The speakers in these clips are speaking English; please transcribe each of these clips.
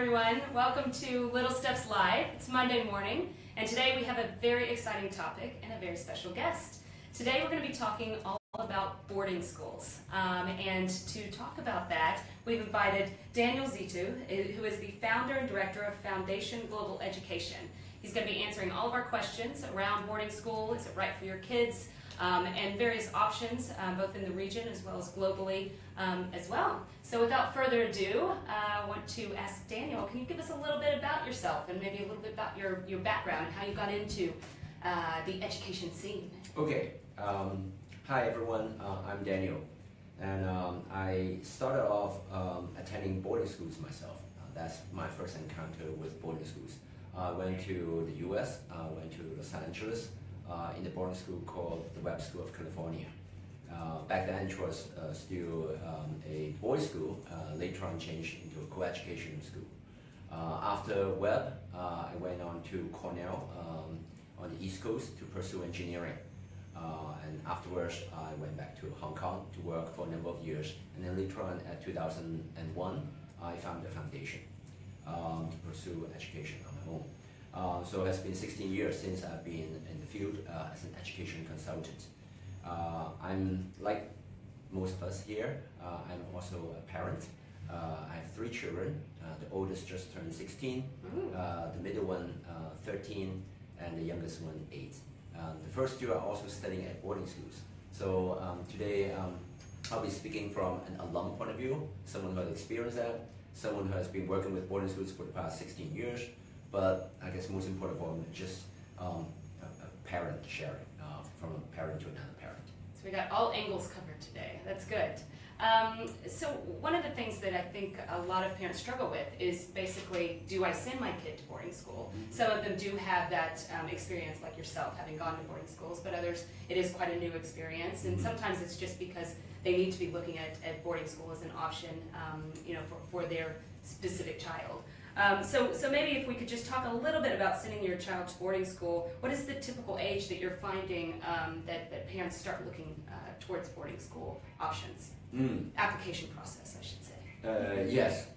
everyone. Welcome to Little Steps Live. It's Monday morning, and today we have a very exciting topic and a very special guest. Today we're going to be talking all about boarding schools. And to talk about that, we've invited Daniel Szeto, who is the founder and director of Foundation Global Education. He's going to be answering all of our questions around boarding school, is it right for your kids, and various options, both in the region as well as globally as well. So without further ado, I want to ask Daniel, can you give us a little bit about yourself and maybe a little bit about your background and how you got into the education scene? Okay. Hi everyone, I'm Daniel, and I started off attending boarding schools myself. That's my first encounter with boarding schools. I went to the US, went to Los Angeles in the boarding school called the Webb School of California. Back then it was still a boys' school, later on changed into a co-education school. After Webb, I went on to Cornell on the East Coast to pursue engineering. And afterwards, I went back to Hong Kong to work for a number of years. And then later on, at 2001, I founded a foundation to pursue education on my own. So it's been 16 years since I've been in the field as an education consultant. I'm like most of us here, I'm also a parent. I have 3 children. The oldest just turned 16, the middle one 13, and the youngest one 8. The first 2 are also studying at boarding schools. So today I'll be speaking from an alum point of view, someone who has experienced that, someone who has been working with boarding schools for the past 16 years, but I guess most important for me, just a parent sharing, from a parent to another parent. So we got all angles covered today. That's good. So one of the things that I think a lot of parents struggle with is basically, do I send my kid to boarding school? Some of them do have that experience like yourself, having gone to boarding schools, but others, it is quite a new experience. And sometimes it's just because they need to be looking at boarding school as an option for their specific child. So maybe if we could just talk a little bit about sending your child to boarding school. What is the typical age that you're finding that parents start looking towards boarding school options? Application process, I should say. Yes.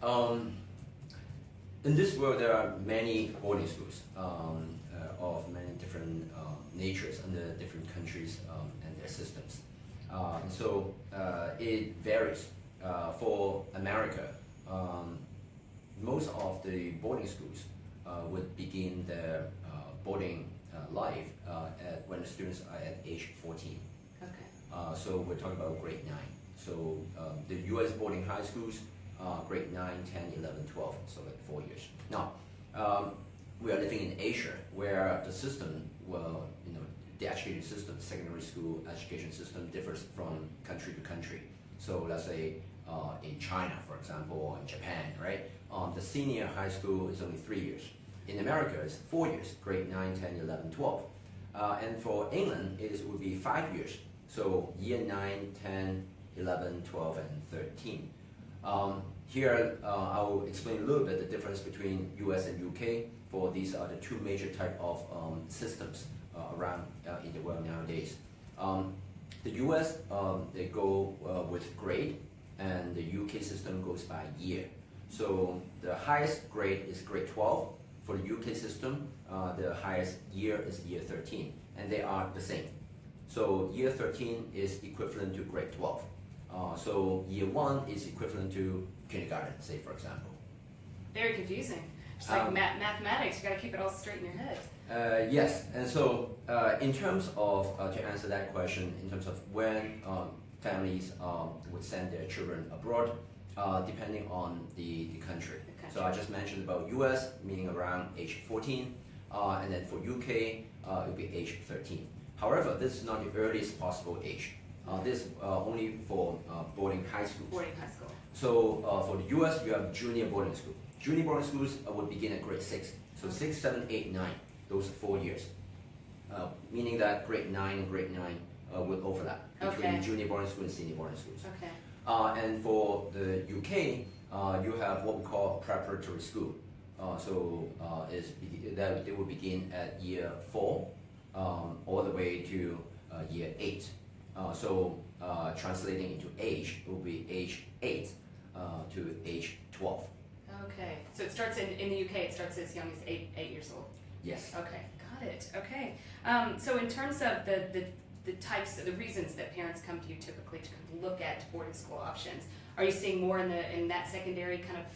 In this world, there are many boarding schools of many different natures under different countries and their systems. So it varies. For America, most of the boarding schools would begin their boarding life when the students are at age 14. Okay. So we're talking about grade 9. So the US boarding high schools, grade 9, 10, 11, 12, so like 4 years. Now, we are living in Asia where the system, the education system, secondary school education system differs from country to country. So let's say in China, for example, or in Japan, right? The senior high school is only 3 years. In America, it's 4 years, grade 9, 10, 11, 12. And for England, it would be 5 years. So year 9, 10, 11, 12, and 13. Here, I'll explain a little bit the difference between US and UK, for these are the 2 major type of systems around in the world nowadays. The US, they go with grade, and the UK system goes by year. So the highest grade is grade 12. For the UK system, the highest year is year 13, and they are the same. So year 13 is equivalent to grade 12. So year 1 is equivalent to kindergarten, say for example. Very confusing. Just like mathematics, you got to keep it all straight in your head. Yes, and so in terms of, to answer that question, in terms of when families would send their children abroad, depending on the country. So I just mentioned about US, meaning around age 14, and then for UK, it would be age 13. However, this is not the earliest possible age. This is only for boarding high schools. Boarding high school. So for the US, you have junior boarding school. Junior boarding schools would begin at grade 6. So 6, 7, 8, 9, those are 4 years. Meaning that grade 9 and grade 9 would overlap between junior boarding school and senior boarding schools. Okay. And for the UK, you have what we call preparatory school. They will begin at year 4 all the way to year 8. Translating into age, it will be age 8 to age 12. Okay, So it starts in the UK, it starts as young as 8 years old. Yes. Okay, got it. Okay. So in terms of the types, the reasons that parents come to you typically to look at boarding school options, are you seeing more in that secondary kind of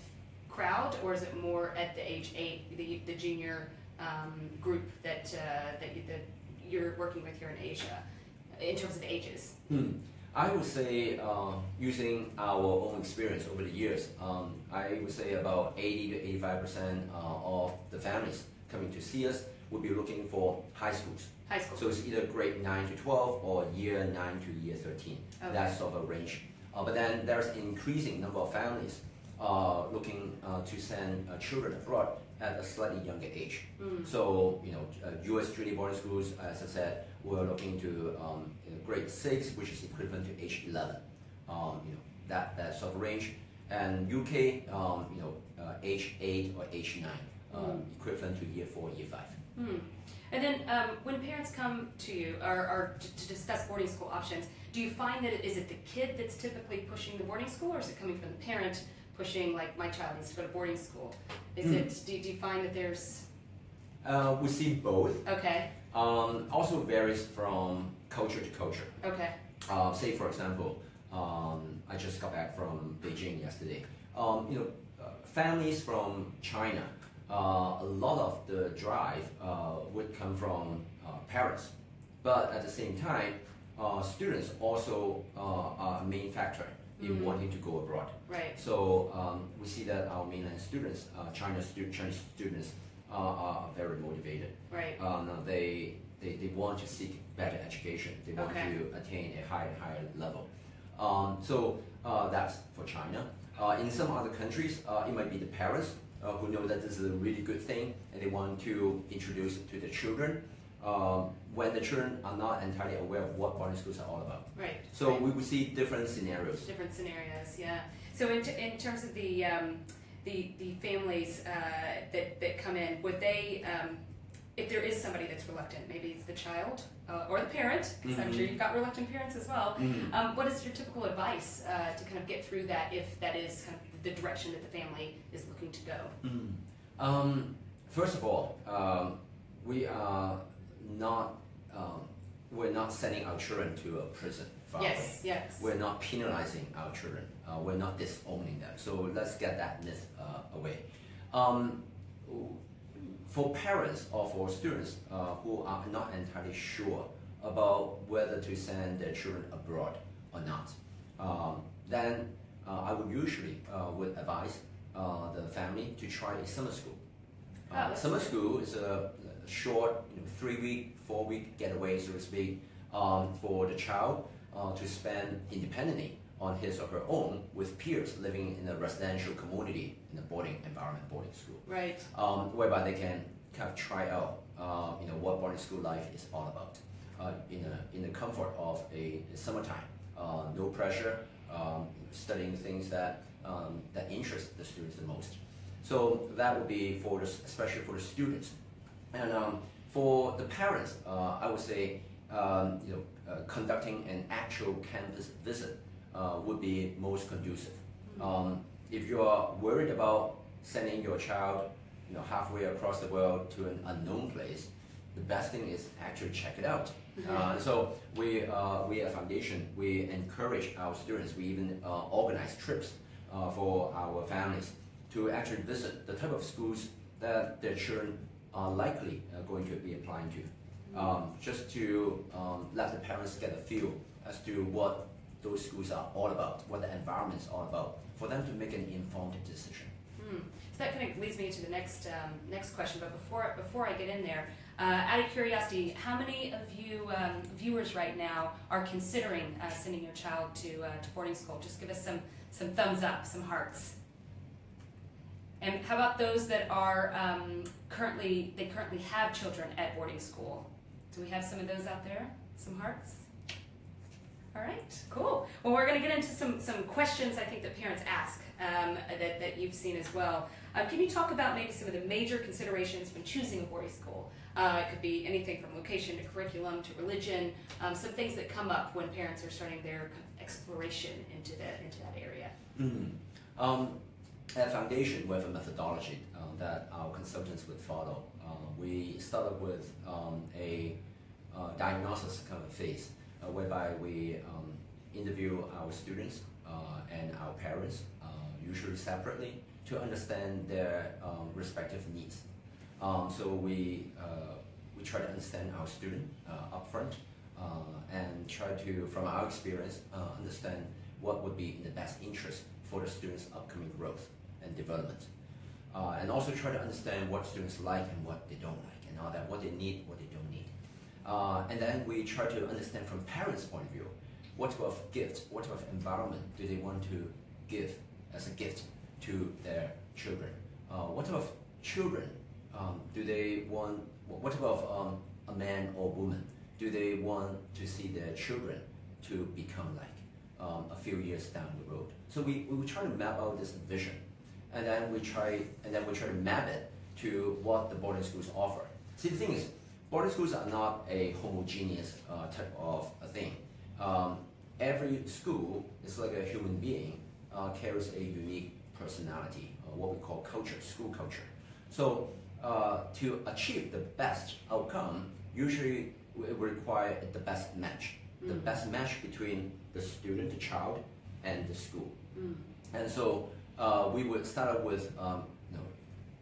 crowd, or is it more at the age 8, the junior group that you're working with here in Asia, in terms of ages? I would say, using our own experience over the years, I would say about 80 to 85% of the families coming to see us would be looking for high schools. High school. So it's either grade 9 to 12 or year 9 to year 13. Okay. That sort of a range. But then there's an increasing number of families looking to send children abroad at a slightly younger age. So, U.S. junior boarding schools, as I said, we're looking to grade 6, which is equivalent to age 11. That sort of range. And UK, age 8 or age 9, equivalent to year 4, year 5. And then when parents come to you or to discuss boarding school options, do you find that is it the kid that's typically pushing the boarding school, or is it coming from the parent pushing, like, my child needs to go to boarding school? Is it? Do you find that there's? We see both. Okay. Also varies from culture to culture. Okay. Say for example, I just got back from Beijing yesterday. Families from China, a lot of the drive would come from parents, but at the same time, students also are a main factor in wanting to go abroad. Right. So we see that our mainland students, Chinese students, are very motivated. Right. They want to seek better education. They want to attain a higher level. So that's for China. In some other countries, it might be the parents who know that this is a really good thing and they want to introduce it to the children. When the children are not entirely aware of what boarding schools are all about. Right. So we will see different scenarios. Different scenarios, yeah. So in terms of the families that come in, would they, if there is somebody that's reluctant, maybe it's the child or the parent, because I'm sure you've got reluctant parents as well. What is your typical advice to kind of get through that, if that is kind of the direction that the family is looking to go? First of all, we are not we're not sending our children to a prison. Yes, yes. We're not penalizing our children. We're not disowning them. So let's get that myth away. For parents or for students who are not entirely sure about whether to send their children abroad or not, then I would usually would advise the family to try a summer school. Summer school is a short 3-week, 4-week getaway, so to speak, for the child to spend independently on his or her own with peers living in a residential community in a boarding environment, boarding school. Right. Whereby they can kind of try out what boarding school life is all about in the comfort of a summertime. No pressure, studying things that interest the students the most. So that would be especially for the students. And for the parents, I would say conducting an actual campus visit would be most conducive. If you are worried about sending your child halfway across the world to an unknown place, the best thing is actually check it out. So we at Foundation, we encourage our students, we even organize trips for our families to actually visit the type of schools that their children are likely going to be applying to, just to let the parents get a feel as to what those schools are all about, what the environment is all about, for them to make an informed decision. So that kind of leads me to the next question. But before I get in there, out of curiosity, how many of you viewers right now are considering sending your child to boarding school? Just give us some thumbs up, some hearts. And how about those that are currently have children at boarding school? Do we have some of those out there? Some hearts? All right, cool. Well, we're going to get into some questions I think that parents ask that you've seen as well. Can you talk about maybe some of the major considerations when choosing a boarding school? It could be anything from location to curriculum to religion, some things that come up when parents are starting their exploration into that area. at Foundation, we have a methodology that our consultants would follow. We started with a diagnosis kind of phase, whereby we interview our students and our parents, usually separately, to understand their respective needs. So we try to understand our student upfront and try to, from our experience, understand what would be in the best interest for the students' upcoming growth and development. And also try to understand what students like and what they don't like, and all that, what they need, what they don't need. And then we try to understand from parents' point of view, what type of gift, what type of environment do they want to give as a gift to their children? What type of children do they want, what type of a man or woman do they want to see their children to become like a few years down the road? So we try to map out this vision, and then we try to map it to what the boarding schools offer. See, the thing is, boarding schools are not a homogeneous type of a thing. Every school is like a human being, carries a unique personality, what we call culture, school culture. So to achieve the best outcome, usually it will require the best match. The best match between the student, the child, and the school. And so we would start out with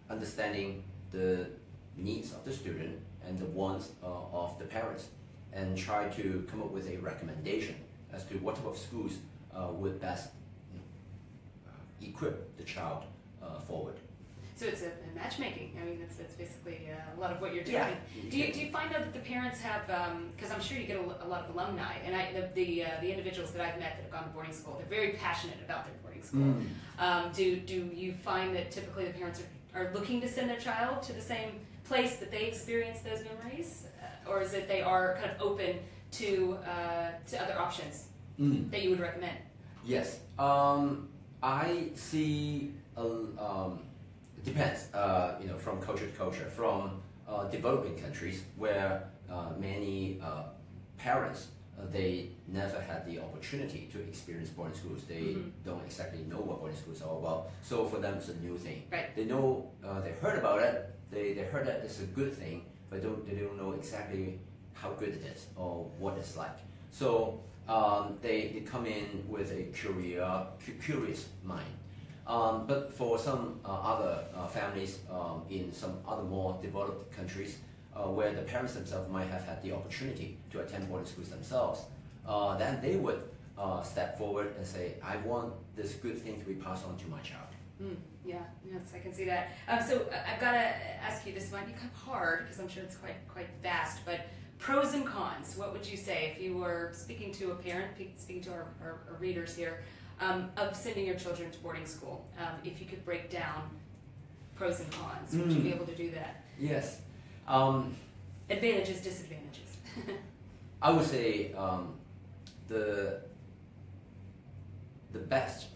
understanding the needs of the student and the wants of the parents, and try to come up with a recommendation as to what type of schools would best equip the child forward. So it's a matchmaking. I mean, that's basically a lot of what you're doing. Yeah. Do you find out that the parents have, because I'm sure you get a lot of alumni, and the individuals that I've met that have gone to boarding school, they're very passionate about their boarding school. Do you find that typically the parents are looking to send their child to the same place that they experience those memories, or is it they are kind of open to other options that you would recommend? Yes, I see. It depends, from culture to culture. From developing countries where many parents they never had the opportunity to experience boarding schools. They don't exactly know what boarding schools are all about. So for them, it's a new thing. Right. They know, they heard about it. They heard that it's a good thing, but they don't know exactly how good it is or what it's like. So they come in with a curious mind. But for some other families in some other more developed countries, where the parents themselves might have had the opportunity to attend boarding schools themselves, then they would step forward and say, I want this good thing to be passed on to my child. Yeah, yes, I can see that. So I've got to ask you, this might be kind of hard because I'm sure it's quite vast, but pros and cons, what would you say if you were speaking to a parent, speaking to our readers here, of sending your children to boarding school? If you could break down pros and cons, would you be able to do that? Yes. Advantages, disadvantages. I would say the best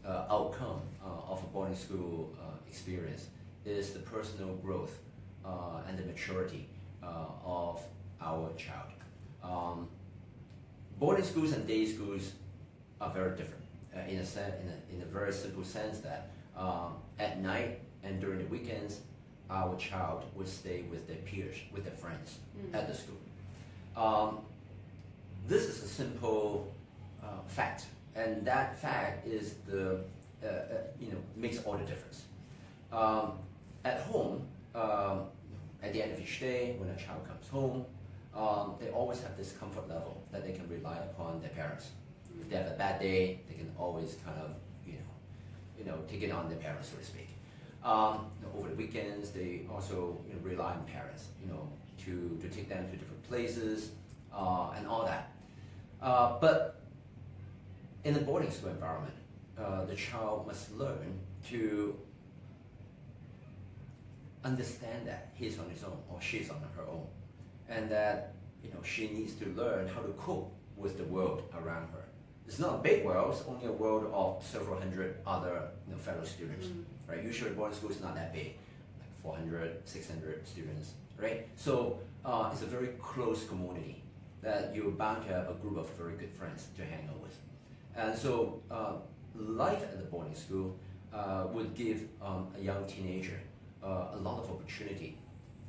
outcome of a boarding school experience is the personal growth and the maturity of our child. Boarding schools and day schools are very different in a very simple sense that at night and during the weekends, our child would stay with their peers, with their friends at the school. This is a simple fact, and that fact is makes all the difference. At home, at the end of each day, when a child comes home, they always have this comfort level that they can rely upon their parents. If they have a bad day, they can always kind of take it on their parents, so to speak. Over the weekends, they also rely on parents, to take them to different places and all that. But in a boarding school environment, the child must learn to understand that he's on his own or she's on her own, and that she needs to learn how to cope with the world around her. It's not a big world; it's only a world of several hundred other fellow students. Right? Usually, boarding school is not that big, like 400, 600 students. Right? So it's a very close community that you're bound to have a group of very good friends to hang out with. And so life at the boarding school would give a young teenager a lot of opportunity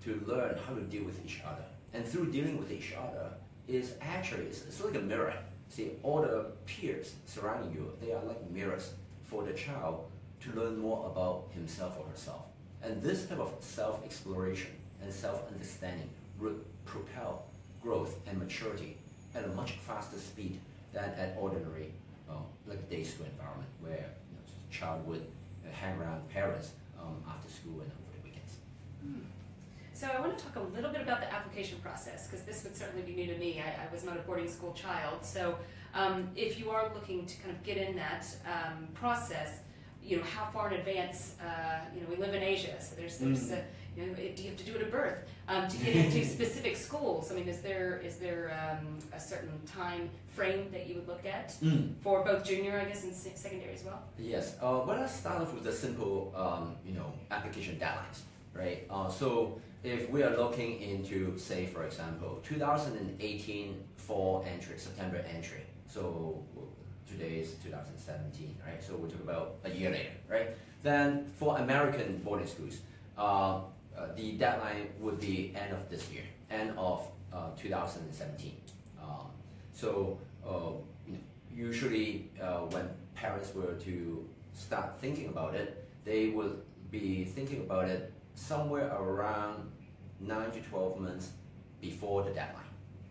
to learn how to deal with each other. And through dealing with each other is actually, it's like a mirror. See, all the peers surrounding you, they are like mirrors for the child to learn more about himself or herself. And this type of self-exploration and self-understanding would propel growth and maturity at a much faster speed than at ordinary, like day school environment where the child would hang around parents after school and over the weekends. So I want to talk a little bit about the application process, because this would certainly be new to me. I was not a boarding school child. So if you are looking to kind of get in that process, how far in advance, we live in Asia, so there's do you have to do it at birth to get into specific schools? I mean, is there a certain time frame that you would look at for both junior, I guess, and secondary as well? Yes. Well, let's start off with the simple, application deadlines, right? So if we are looking into, say, for example, 2018 fall entry, September entry. So today is 2017, right? So we'll talk about a year later, right? Then for American boarding schools, the deadline would be end of this year, end of 2017. Usually when parents were to start thinking about it, they would be thinking about it somewhere around 9 to 12 months before the deadline.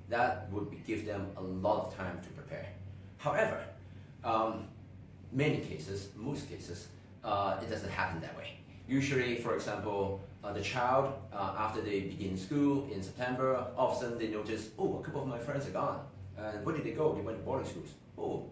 That would give them a lot of time to prepare. However, most cases, it doesn't happen that way. Usually, for example, the child, after they begin school in September, all of a sudden they notice, oh, a couple of my friends are gone. And where did they go? They went to boarding schools. Oh,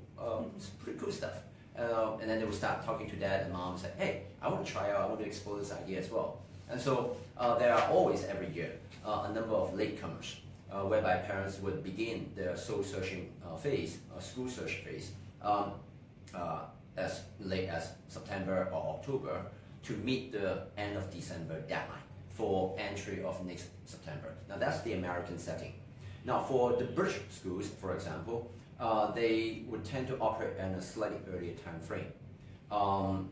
it's pretty cool stuff. And then they will start talking to dad and mom and say, hey, I want to try out, I want to explore this idea as well. And so there are always, every year, a number of latecomers, whereby parents would begin their soul searching phase, school search phase, as late as September or October to meet the end of December deadline for entry of next September. Now that's the American setting. Now for the British schools, for example, they would tend to operate in a slightly earlier time frame.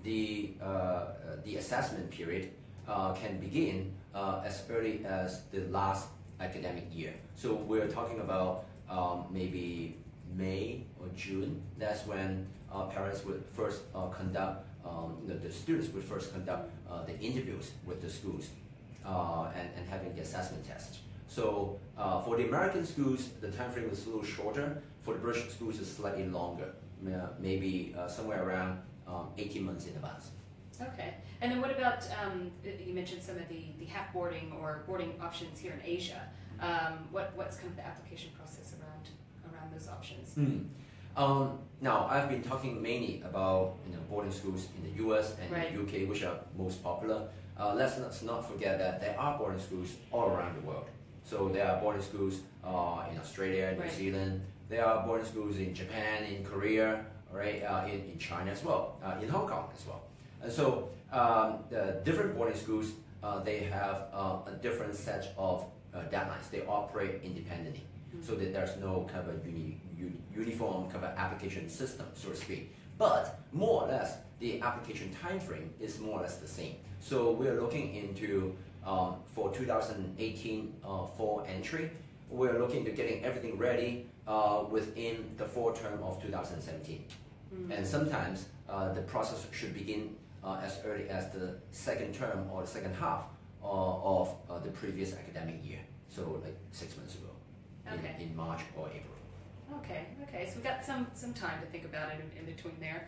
The assessment period can begin as early as the last academic year. So we're talking about maybe May or June. That's when parents would first conduct, the students would first conduct the interviews with the schools and having the assessment test. So for the American schools, the time frame is a little shorter. For the British schools, it's slightly longer, maybe somewhere around 18 months in advance. Okay. And then what about, you mentioned some of the half boarding or boarding options here in Asia. What's kind of the application process around those options? Now, I've been talking mainly about boarding schools in the US and right. the UK, which are most popular. Let's not forget that there are boarding schools all around the world. So there are boarding schools in Australia, New right. Zealand. There are boarding schools in Japan, in Korea, right? In China as well, in Hong Kong as well. And so the different boarding schools, they have a different set of deadlines. They operate independently, so that there's no kind of a uniform kind of application system, so to speak. But more or less, the application time frame is more or less the same. So we're looking into, for 2018 fall entry, we're looking to getting everything ready within the fall term of 2017. And sometimes the process should begin as early as the second term or the second half of the previous academic year. So like 6 months ago, okay. in March or April. Okay, so we've got some time to think about it in between there.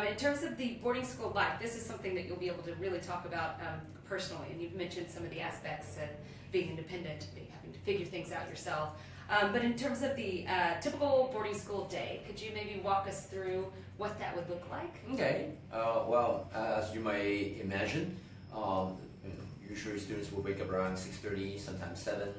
In terms of the boarding school life, this is something that you'll be able to really talk about personally, and you've mentioned some of the aspects of being independent, having to figure things out yourself. But in terms of the typical boarding school day, could you maybe walk us through what that would look like? Okay, well, as you may imagine, usually students will wake up around 6:30, sometimes 7,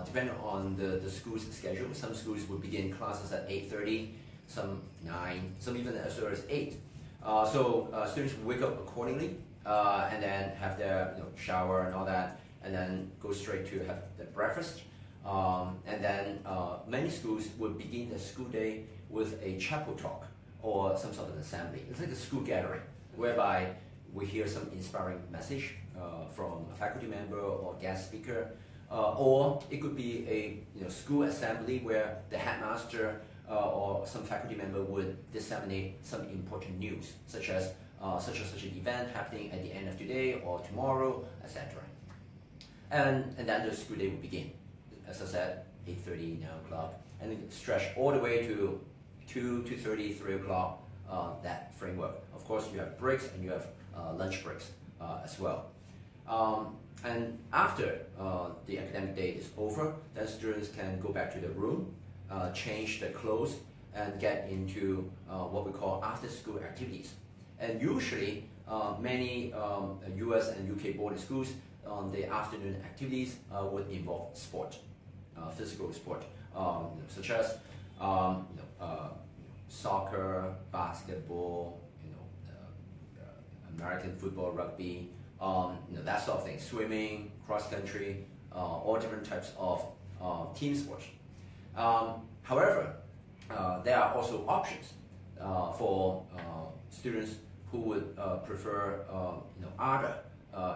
depending on the school's schedule. Some schools will begin classes at 8:30, some 9, some even as early as 8. So students will wake up accordingly and then have their shower and all that, and then go straight to have their breakfast. And then many schools would begin the school day with a chapel talk or some sort of assembly. It's like a school gathering, whereby we hear some inspiring message from a faculty member or guest speaker, or it could be a school assembly where the headmaster or some faculty member would disseminate some important news, such as such an event happening at the end of today or tomorrow, etc. And then the school day will begin. As I said, 8:30, 9 o'clock, and then stretch all the way to 2:30, 3 o'clock, that framework. Of course, you have breaks and you have lunch breaks as well. And after the academic day is over, then students can go back to their room, change their clothes, and get into what we call after-school activities. And usually, many US and UK boarding schools, the afternoon activities would involve sport, physical sport, such as soccer, basketball, American football, rugby, that sort of thing, swimming, cross country, all different types of team sports. However, there are also options for students who would prefer other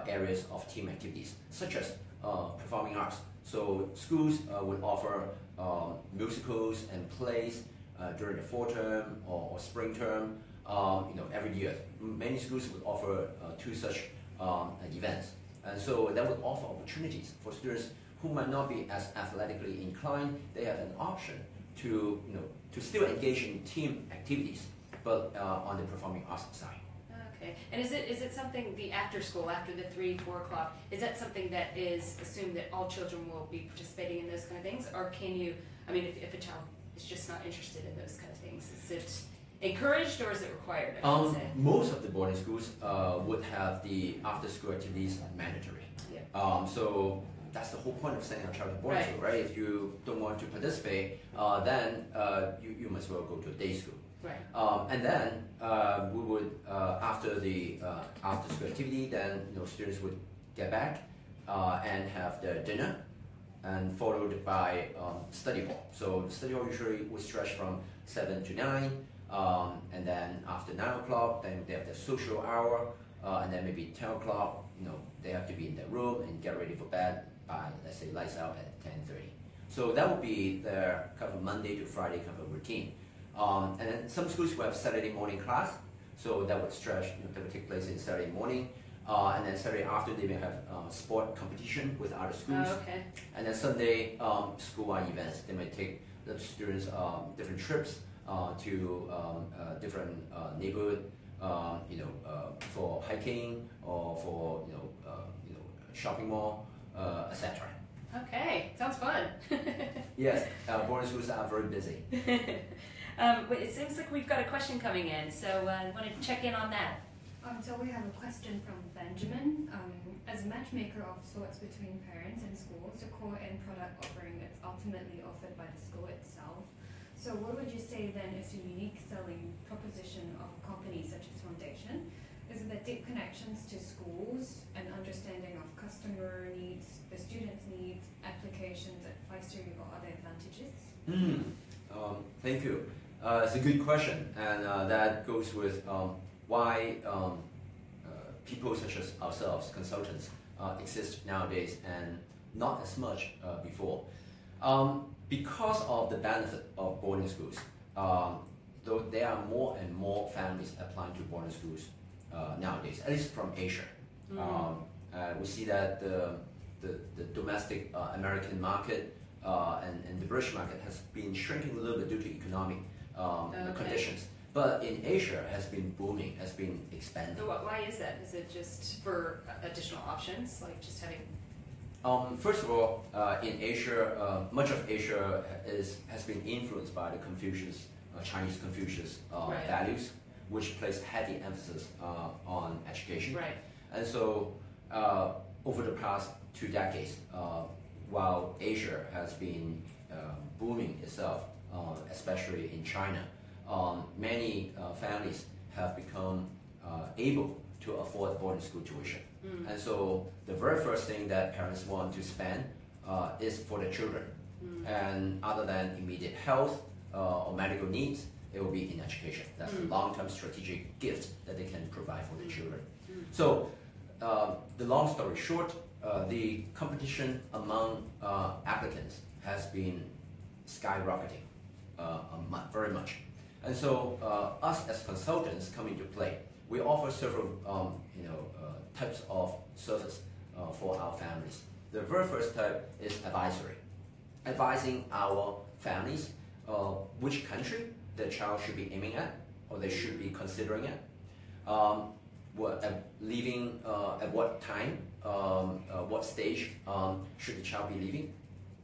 areas of team activities, such as performing arts. So schools would offer musicals and plays during the fall term or spring term. Every year, many schools would offer two such events, and so that would offer opportunities for students who might not be as athletically inclined. They have an option to still engage in team activities, but on the performing arts side. Okay, and is it something, the after school, after the 3, 4 o'clock, is that something that is assumed that all children will be participating in those kind of things, or can you, if a child is just not interested in those kind of things, is it encouraged or is it required? Most of the boarding schools would have the after-school activities mandatory. Yeah. So that's the whole point of sending a child to boarding school, right? If you don't want to participate, then you must well go to a day school. Right. And then we would, after the after-school activity, then students would get back and have their dinner, and followed by study hall. So the study hall usually would stretch from 7 to 9, and then after 9 o'clock, then they have the social hour, and then maybe 10 o'clock, they have to be in their room and get ready for bed by, let's say, lights out at 10:30. So that would be their kind of Monday to Friday kind of routine. And then some schools will have Saturday morning class, so that would stretch, that would take place in Saturday morning. And then Saturday after, they may have sport competition with other schools. Oh, okay. And then Sunday, school-wide events. They may take the students different trips to different neighborhood, for hiking or for shopping mall, etc. Okay, sounds fun. Yes, boarding schools are very busy. It seems like we've got a question coming in, so I want to check in on that. So we have a question from Benjamin. As a matchmaker of sorts between parents and schools, the core end product offering is ultimately offered by the school itself. So what would you say then is the unique selling proposition of a company such as Foundation? Is it the deep connections to schools and understanding of customer needs, the students' needs, applications, advisory or other advantages? Thank you. It's a good question, and that goes with why people such as ourselves, consultants, exist nowadays and not as much before. Because of the benefit of boarding schools, though there are more and more families applying to boarding schools nowadays, at least from Asia. We see that the domestic American market and the British market has been shrinking a little bit due to economic conditions. But in Asia, has been booming, has been expanding. So why is that? Is it just for additional options, like just having? First of all, in Asia, much of Asia has been influenced by the Chinese Confucius values, which place heavy emphasis on education. Right. And so, over the past 2 decades, while Asia has been booming itself, especially in China, many families have become able to afford boarding school tuition. And so the very first thing that parents want to spend is for their children. And other than immediate health or medical needs, it will be in education. That's a long-term strategic gift that they can provide for their children. So the long story short, the competition among applicants has been skyrocketing very much. And so us as consultants come into play. We offer several types of service for our families. The very first type is advisory, advising our families which country the child should be aiming at or they should be considering it. Leaving at what time, what stage should the child be leaving?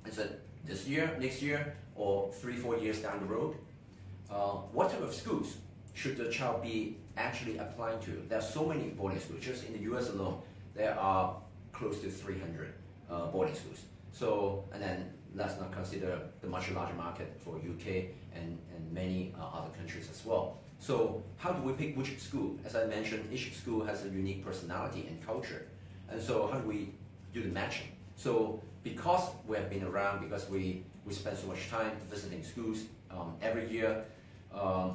Is it this year, next year, or 3-4 years down the road? What type of schools should the child be actually applying to? There are so many boarding schools. Just in the US alone, there are close to 300 boarding schools. So, and then let's not consider the much larger market for UK and many other countries as well. So how do we pick which school? As I mentioned, each school has a unique personality and culture. And so how do we do the matching? So because we have been around, because we spend so much time visiting schools every year,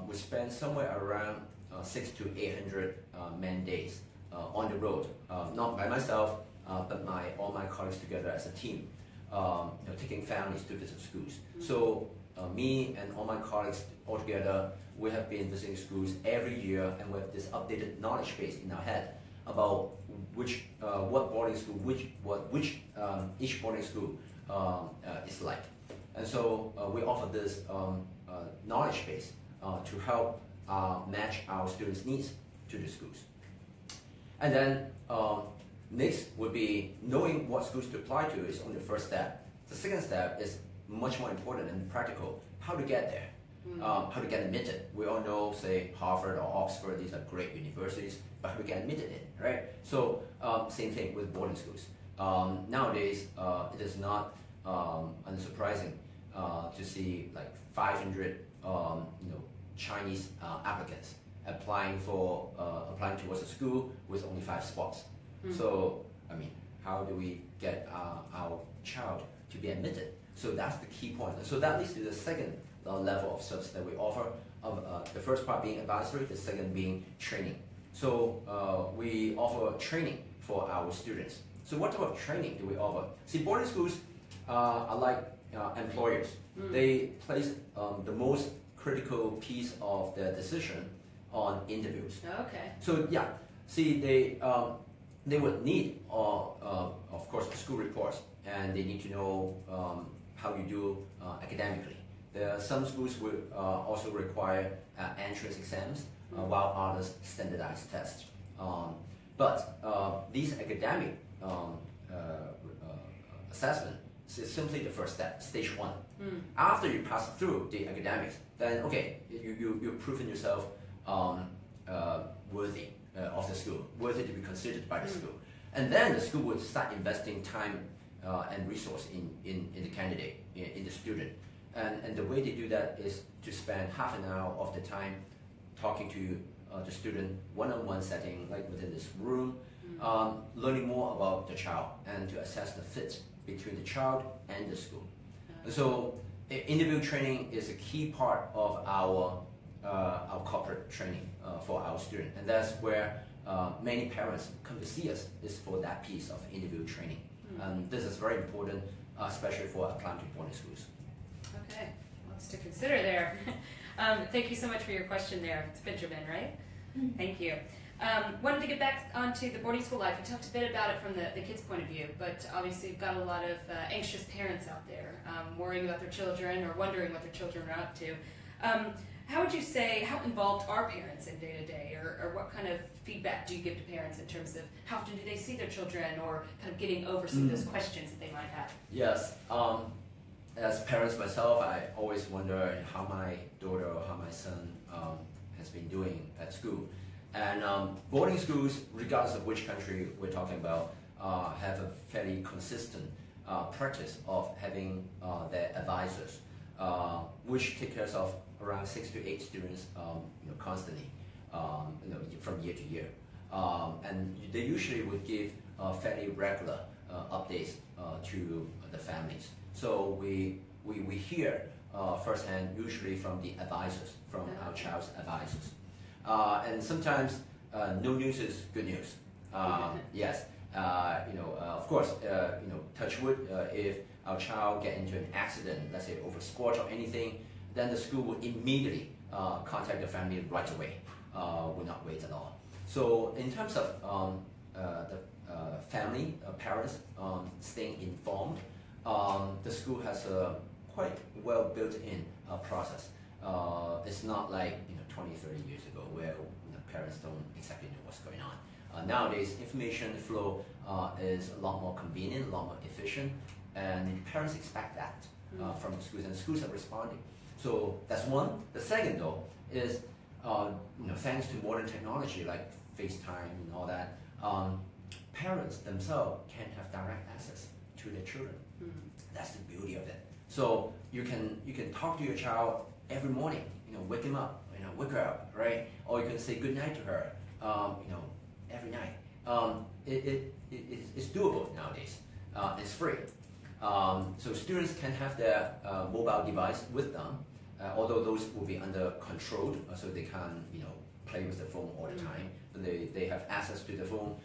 we spend somewhere around 600 to 800 man days on the road, not by myself, but all my colleagues together as a team, taking families to visit schools. So me and all my colleagues all together, we have been visiting schools every year, and we have this updated knowledge base in our head about what boarding school, each boarding school is like. And so we offer this knowledge base to help match our students' needs to the schools. And then next would be knowing what schools to apply to is only the first step. The second step is much more important and practical. How to get there, how to get admitted. We all know, say, Harvard or Oxford, these are great universities, but how to get admitted in, right? So same thing with boarding schools. Nowadays, it is not unsurprising to see like 500 Chinese applicants applying towards a school with only 5 spots. So I mean, how do we get our child to be admitted? So that's the key point. So that leads to the second level of service that we offer. The first part being advisory, the second being training. So we offer training for our students. So what type of training do we offer? See, boarding schools are like employers. They place the most critical piece of their decision on interviews. Okay. So yeah, see, they would need, of course, school reports, and they need to know how you do academically. There are some schools will also require entrance exams, while others standardized tests. But these academic assessment is simply the first step, stage 1. After you pass through the academics, then okay, you've proven yourself worthy of the school, worthy to be considered by the school. And then the school would start investing time and resource in the candidate, in the student. And the way they do that is to spend half an hour of the time talking to the student, one-on-one setting, like within this room, learning more about the child and to assess the fit between the child and the school. And so interview training is a key part of our corporate training for our student, and that's where many parents come to see us, is for that piece of interview training. And this is very important, especially for applying to boarding schools. Okay, lots to consider there. Thank you so much for your question there. It's Benjamin, right? Thank you. Wanted to get back onto the boarding school life. We talked a bit about it from the kids' point of view, but obviously you've got a lot of anxious parents out there worrying about their children or wondering what their children are up to. How would you say, how involved are parents in day-to-day, or what kind of feedback do you give to parents in terms of how often do they see their children, or kind of getting over some of those questions that they might have? Yes. As parents myself, I always wonder how my daughter or how my son has been doing at school. And boarding schools, regardless of which country we're talking about, have a fairly consistent practice of having their advisors, which take care of around 6 to 8 students constantly, from year to year. And they usually would give fairly regular updates to the families. So we hear firsthand, usually from the advisors, from our child's advisors. And sometimes no news is good news. Yes, of course, touch wood, if our child get into an accident, let's say over sports or anything, then the school will immediately contact the family right away, will not wait at all. So in terms of the family, parents staying informed, the school has a quite well built-in process. It's not like 20, 30 years ago where parents don't exactly know what's going on. Nowadays, information flow is a lot more convenient, a lot more efficient, and parents expect that from the schools, and schools are responding. So that's one. The second, though, is thanks to modern technology like FaceTime and all that, parents themselves can have direct access to their children. That's the beauty of it. So you can talk to your child every morning, wake him up, wake her up, right? Or you can say good night to her, every night. It's doable nowadays. It's free. So students can have their mobile device with them, although those will be under controlled, so they can't play with the phone all the time. But they have access to the phone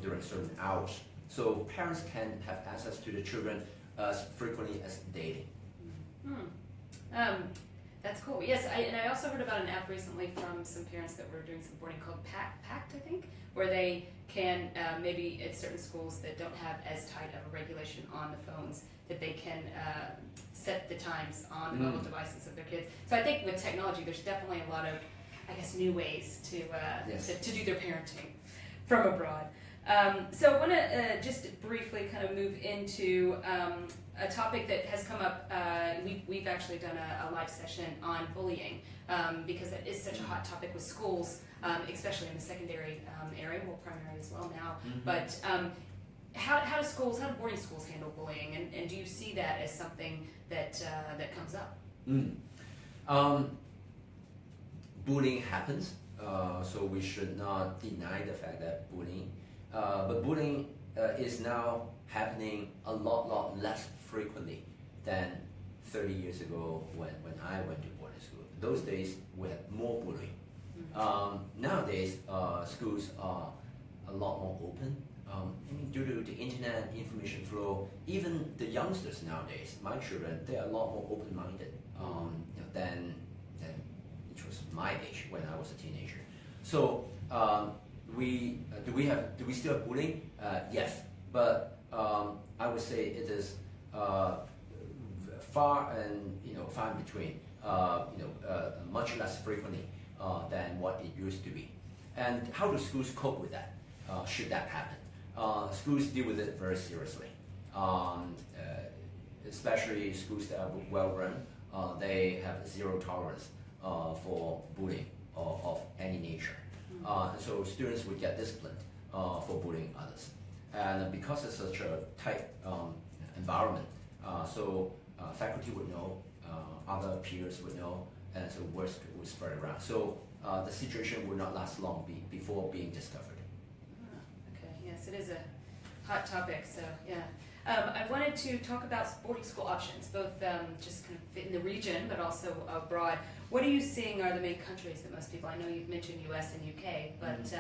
during certain hours. So parents can have access to the children as frequently as daily. That's cool. Yes, and I also heard about an app recently from some parents that were doing some boarding called Pact, I think, where they can, maybe at certain schools that don't have as tight of a regulation on the phones, that they can set the times on the mobile devices of their kids. So I think with technology, there's definitely a lot of, I guess, new ways to do their parenting from abroad. So I want to just briefly kind of move into a topic that has come up. We've actually done a live session on bullying because that is such a hot topic with schools, especially in the secondary area, well, primary as well now. But how do boarding schools handle bullying, and do you see that as something that comes up? Bullying happens, so we should not deny the fact that bullying. But bullying is now happening a lot less frequently than 30 years ago when I went to boarding school. Those days we had more bullying. Nowadays, schools are a lot more open. Due to the internet information flow, even the youngsters nowadays, my children, they are a lot more open-minded than which was my age when I was a teenager. So do we still have bullying? Yes, but I would say it is far in between. Much less frequently than what it used to be. And how do schools cope with that? Should that happen? Schools deal with it very seriously. Especially schools that are well run, they have zero tolerance for bullying of any nature. So students would get disciplined for bullying others. And because it's such a tight environment, so faculty would know, other peers would know, and so words would spread around. So the situation would not last long before being discovered. Okay, yes, it is a hot topic, so yeah. I wanted to talk about boarding school options, both just kind of in the region, but also abroad. What are you seeing are the main countries that most people, I know you've mentioned US and UK, but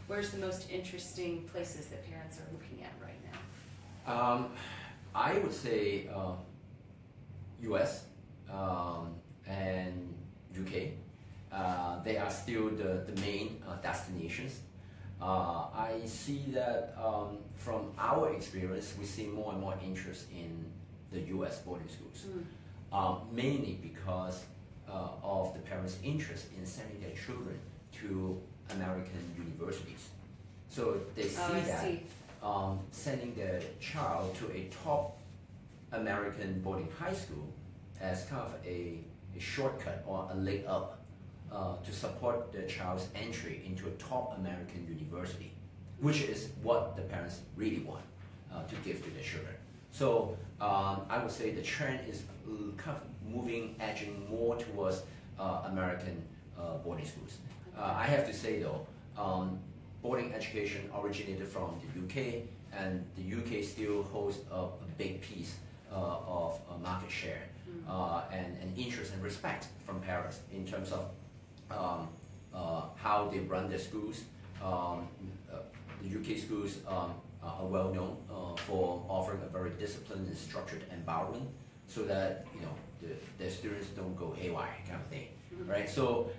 where's the most interesting places that parents are looking at right now? I would say US and UK. They are still the main destinations. I see that from our experience, we see more and more interest in the US boarding schools, mainly because of the parents' interest in sending their children to American universities. So they see sending their child to a top American boarding high school as kind of a shortcut or a leg up to support their child's entry into a top American university, which is what the parents really want to give to their children. So I would say the trend is kind of edging more towards American boarding schools. I have to say though, boarding education originated from the UK, and the UK still holds a big piece of market share and interest and respect from parents in terms of how they run their schools, the UK schools are well known for offering a very disciplined and structured environment, so that the students don't go haywire, kind of thing, right? So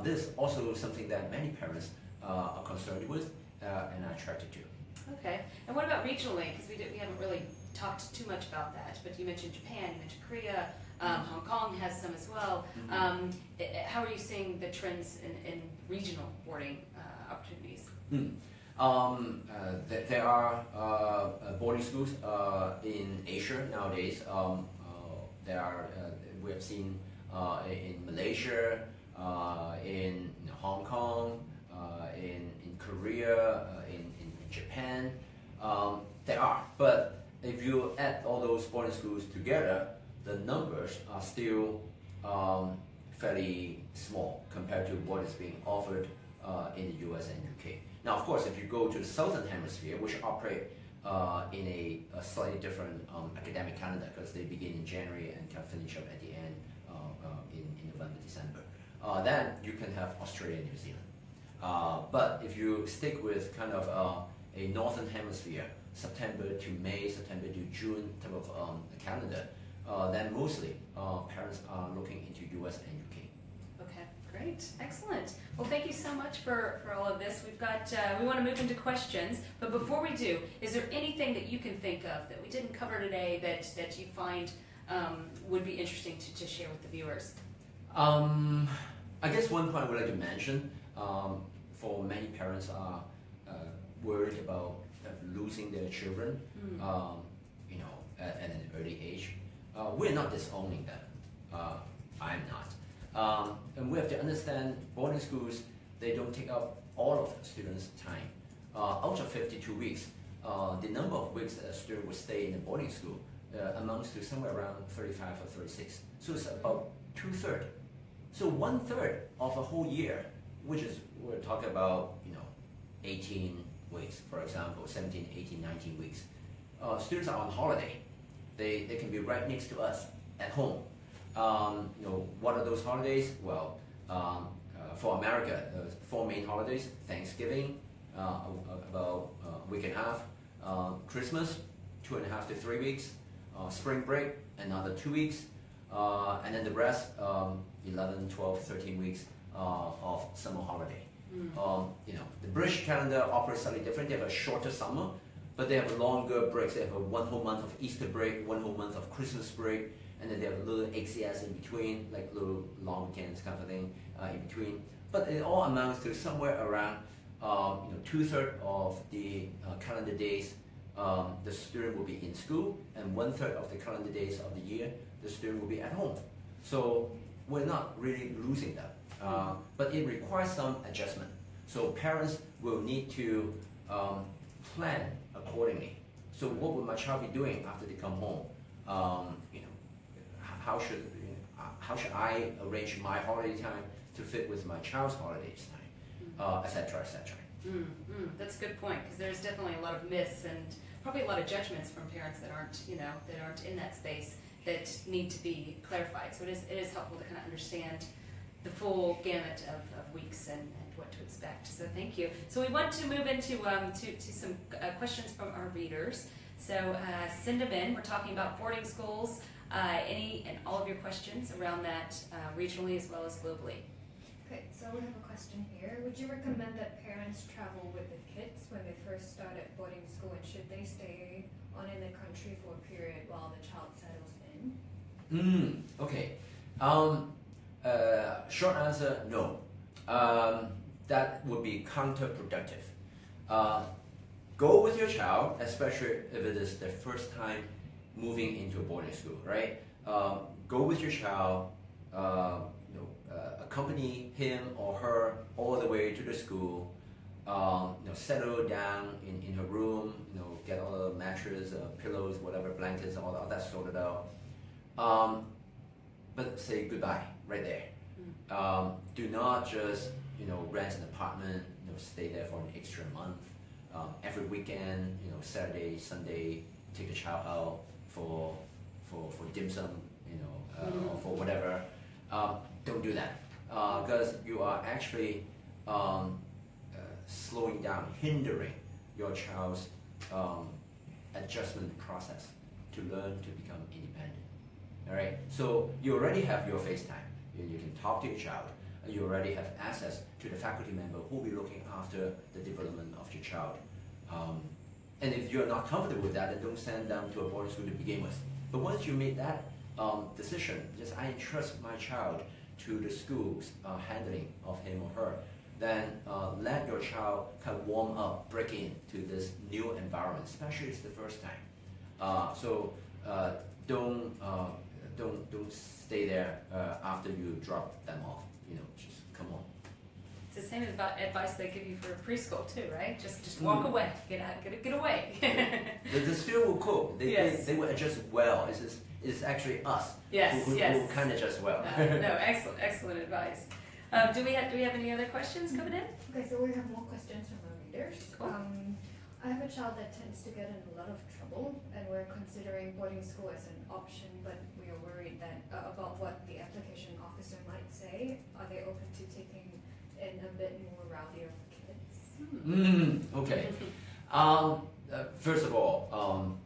this is also something that many parents are concerned with and are attracted to. Okay. And what about regionally? Because we haven't really talked too much about that. But you mentioned Japan, you mentioned Korea, Hong Kong has some as well. How are you seeing the trends in regional boarding opportunities? There are boarding schools in Asia nowadays. We have seen in Malaysia, in Hong Kong, in Korea, in Japan. There are, but if you add all those boarding schools together, the numbers are still fairly small compared to what is being offered in the US and UK. Now, of course, if you go to the Southern Hemisphere, which operate in a slightly different academic calendar, because they begin in January and can finish up at the end in November, December, then you can have Australia and New Zealand. But if you stick with kind of a Northern Hemisphere, September to May, September to June type of calendar, then mostly parents are looking into US and UK. Okay, great, excellent. Well, thank you so much for all of this. We want to move into questions, but before we do, is there anything that you can think of that we didn't cover today that you find would be interesting to share with the viewers? I guess one point I would like to mention, for many parents are worried about losing their children, at an early age. We're not disowning them. I'm not. And we have to understand boarding schools, they don't take up all of the students' time. Out of 52 weeks, the number of weeks that a student would stay in a boarding school amounts to somewhere around 35 or 36. So it's about 2/3. So 1/3 of a whole year, which is, we're talking about 18 weeks, for example, 17, 18, 19 weeks. Students are on holiday. They can be right next to us at home. What are those holidays? Well, for America, 4 main holidays: Thanksgiving, about a week and a half, Christmas, 2.5 to 3 weeks, spring break, another 2 weeks, and then the rest, 11, 12, 13 weeks of summer holiday. The British calendar operates slightly different. They have a shorter summer, but they have longer breaks. They have a 1 whole month of Easter break, 1 whole month of Christmas break, and then they have a little ACS in between, like little long weekends kind of thing in between. But it all amounts to somewhere around 2/3 of the calendar days the student will be in school, and 1/3 of the calendar days of the year the student will be at home. So we're not really losing that. But it requires some adjustment. So parents will need to plan accordingly. So what will my child be doing after they come home? How should I arrange my holiday time to fit with my child's holiday time, etc., etc. That's a good point, because there's definitely a lot of myths and probably a lot of judgments from parents that aren't in that space that need to be clarified. So it is helpful to kind of understand the full gamut of weeks and what to expect. So thank you. So we want to move into to some questions from our readers. So send them in. We're talking about boarding schools, any and all of your questions around that regionally as well as globally. Okay, so we have a question here. Would you recommend that parents travel with the kids when they first start at boarding school, and should they stay on in the country for a period while the child settles in? Okay. Short answer, no. That would be counterproductive. Go with your child, especially if it is their first time moving into a boarding school, right? Go with your child, accompany him or her all the way to the school, settle down in her room, get all the mattress, pillows, whatever, blankets, all that sorted out. But say goodbye right there. Do not just rent an apartment, stay there for an extra month. Every weekend, Saturday, Sunday, take the child out for dim sum, or for whatever. Don't do that, because you are actually slowing down, hindering your child's adjustment process to learn to become independent. All right. So you already have your FaceTime. You can talk to your child. You already have access to the faculty member who will be looking after the development of your child. And if you're not comfortable with that, then don't send them to a boarding school to begin with. But once you make that decision, just I entrust my child to the school's handling of him or her, then let your child kind of warm up, break into this new environment, especially if it's the first time. So don't stay there after you drop them off. Just come on. It's the same advice they give you for preschool too, right? Just walk away, get away. The student will cope. They will adjust well. It's actually us who can adjust well. No, excellent advice. Do we have any other questions coming in? Okay, so we have more questions from our readers. Cool. I have a child that tends to get in a lot of trouble, and we're considering boarding school as an option, but we are worried that about what the application officer might say. Are they open to taking in a bit more rowdier kids? Okay. First of all,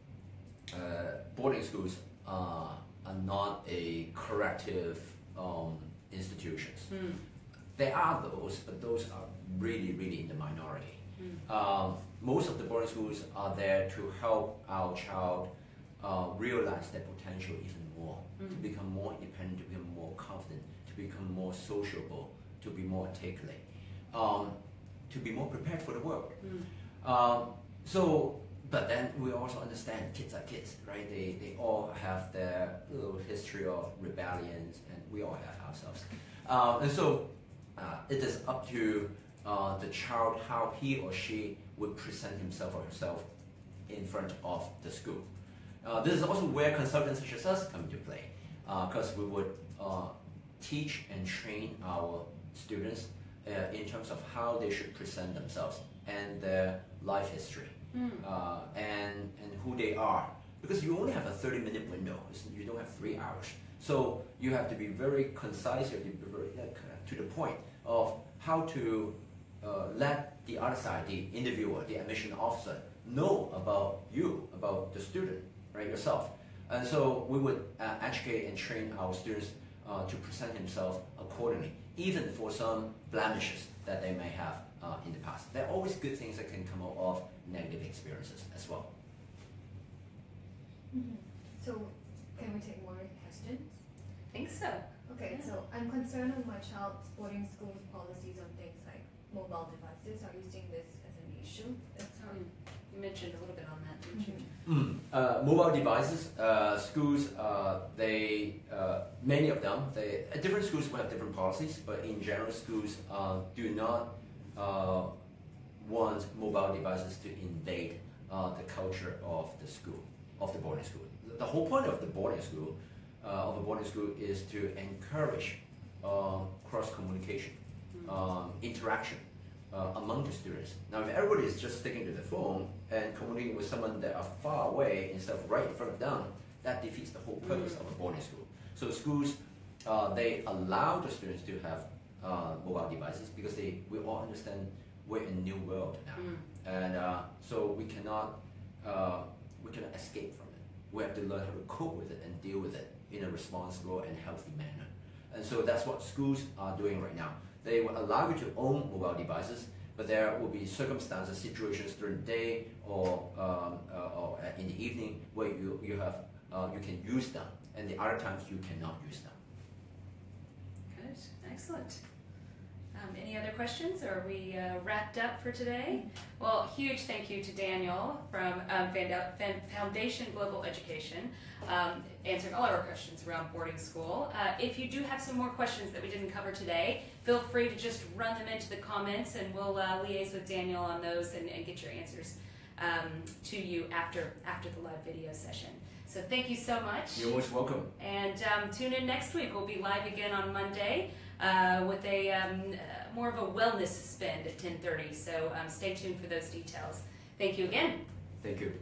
boarding schools are not a corrective institutions. There are those, but those are really, really in the minority. Most of the boarding schools are there to help our child realize their potential even more, to become more independent, to become more confident, to become more sociable, to be more articulate, to be more prepared for the world. But then we also understand kids are kids, right? They all have their little history of rebellions, and we all have ourselves. And so it is up to the child how he or she would present himself or herself in front of the school. This is also where consultants such as us come into play, because we would teach and train our students in terms of how they should present themselves and their life history and who they are. Because you only have a 30-minute window, you don't have 3 hours. So you have to be very concise, you have to be very to the point of how to let the other side, the interviewer, the admission officer, know about you, about the student, right, yourself. And so we would educate and train our students to present himself accordingly, even for some blemishes that they may have in the past. There are always good things that can come out of negative experiences as well. So, can we take more questions? I think so. Okay, so I'm concerned with my child's boarding school's policies on things like mobile devices. Are you seeing this as an issue? You mentioned a little bit on that, didn't you? Mobile devices, schools, many of them, different schools will have different policies, but in general, schools do not want mobile devices to invade the culture of the school, of the boarding school. The whole point of the boarding school, is to encourage cross-communication, interaction among the students. Now, if everybody is just sticking to the phone and communicating with someone that are far away instead of right in front of them, that defeats the whole purpose of a boarding school. So schools, they allow the students to have mobile devices because we all understand we're in a new world now, and so we cannot escape from it. We have to learn how to cope with it and deal with it in a responsible and healthy manner. And so that's what schools are doing right now. They will allow you to own mobile devices, but there will be circumstances, situations during the day or in the evening where you can use them, and the other times you cannot use them. Good, excellent. Any other questions? Are we wrapped up for today? Well, huge thank you to Daniel from Foundation Global Education, answering all our questions around boarding school. If you do have some more questions that we didn't cover today, feel free to just run them into the comments, and we'll liaise with Daniel on those and get your answers to you after the live video session. So thank you so much. You're most welcome. And tune in next week. We'll be live again on Monday with a more of a wellness spin at 10:30. So stay tuned for those details. Thank you again. Thank you.